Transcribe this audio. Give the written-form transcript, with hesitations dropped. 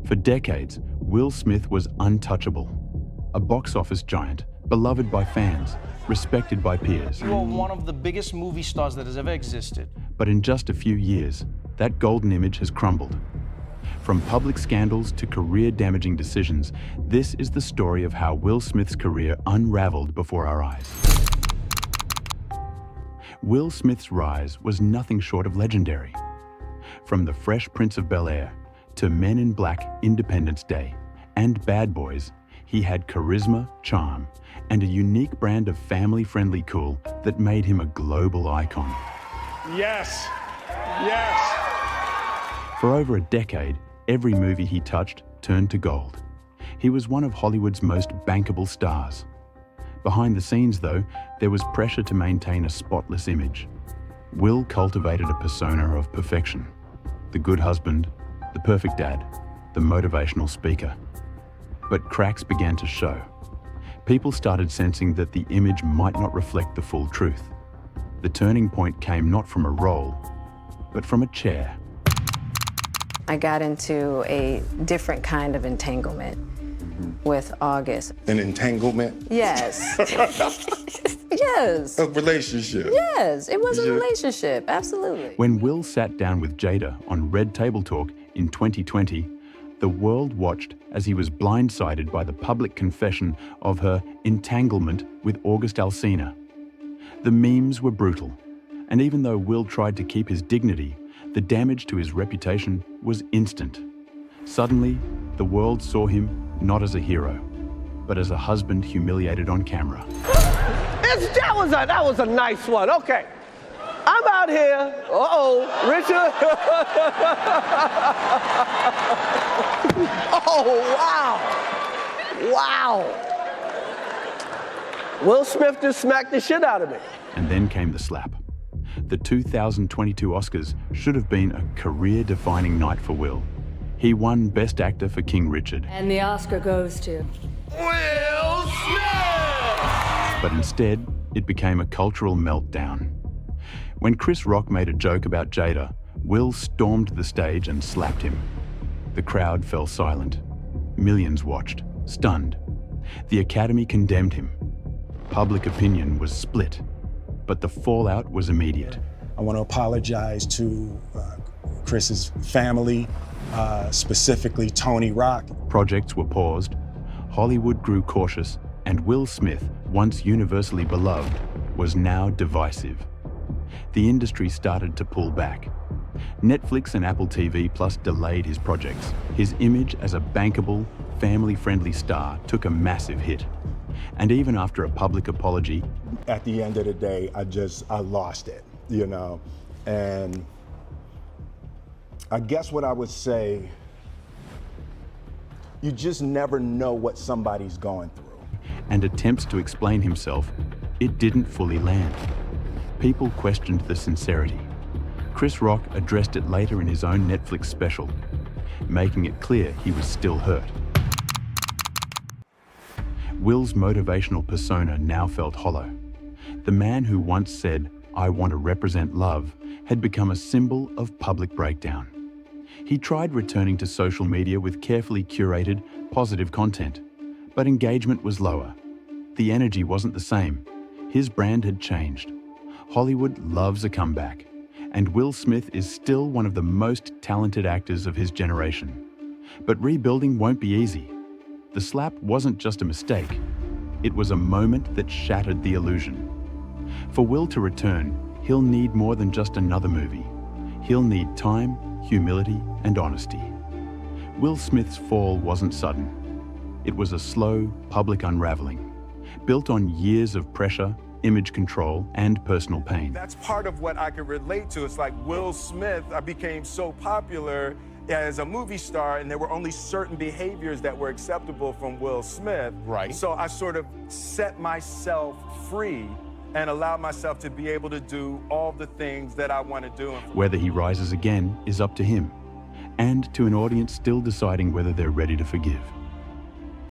For decades, Will Smith was untouchable, a box office giant, beloved by fans, respected by peers. You are one of the biggest movie stars that has ever existed. But in just a few years, that golden image has crumbled. From public scandals to career-damaging decisions, this is the story of how Will Smith's career unraveled before our eyes. Will Smith's rise was nothing short of legendary. From The Fresh Prince of Bel-Air to Men in Black, Independence Day, and Bad Boys, he had charisma, charm, and a unique brand of family-friendly cool that made him a global icon. Yes, yes. For over a decade, every movie he touched turned to gold. He was one of Hollywood's most bankable stars. Behind the scenes, though, there was pressure to maintain a spotless image. Will cultivated a persona of perfection. The good husband, the perfect dad, the motivational speaker. But cracks began to show. People started sensing that the image might not reflect the full truth. The turning point came not from a role, but from a chair. I got into a different kind of entanglement with August. An entanglement? Yes. Yes. A relationship? Yes, it was a relationship, absolutely. When Will sat down with Jada on Red Table Talk in 2020, the world watched as he was blindsided by the public confession of her entanglement with August Alsina. The memes were brutal, and even though Will tried to keep his dignity, the damage to his reputation was instant. Suddenly, the world saw him not as a hero, but as a husband humiliated on camera. That was a nice one. Okay. I'm out here. Richard. Oh, wow. Wow. Will Smith just smacked the shit out of me. And then came the slap. The 2022 Oscars should have been a career-defining night for Will. He won Best Actor for King Richard. And the Oscar goes to Will Smith! But instead, it became a cultural meltdown. When Chris Rock made a joke about Jada, Will stormed the stage and slapped him. The crowd fell silent. Millions watched, stunned. The Academy condemned him. Public opinion was split, but the fallout was immediate. I want to apologize to Chris's family, specifically Tony Rock. Projects were paused, Hollywood grew cautious, and Will Smith, once universally beloved, was now divisive. The industry started to pull back. Netflix and Apple TV Plus delayed his projects. His image as a bankable, family-friendly star took a massive hit. And even after a public apology, At the end of the day, I lost it, you know? And I guess what I would say, you just never know what somebody's going through. and attempts to explain himself, it didn't fully land. People questioned the sincerity. Chris Rock addressed it later in his own Netflix special, making it clear he was still hurt. Will's motivational persona now felt hollow. The man who once said, "I want to represent love," had become a symbol of public breakdown. He tried returning to social media with carefully curated, positive content, but engagement was lower. The energy wasn't the same. His brand had changed. Hollywood loves a comeback, and Will Smith is still one of the most talented actors of his generation. But rebuilding won't be easy. The slap wasn't just a mistake. It was a moment that shattered the illusion. For Will to return, he'll need more than just another movie. He'll need time, humility, and honesty. Will Smith's fall wasn't sudden. It was a slow, public unraveling, built on years of pressure, image control, and personal pain. That's part of what I can relate to. It's like Will Smith, I became so popular as a movie star, and there were only certain behaviors that were acceptable from Will Smith. Right. So I sort of set myself free and allowed myself to be able to do all the things that I want to do. Whether he rises again is up to him, and to an audience still deciding whether they're ready to forgive.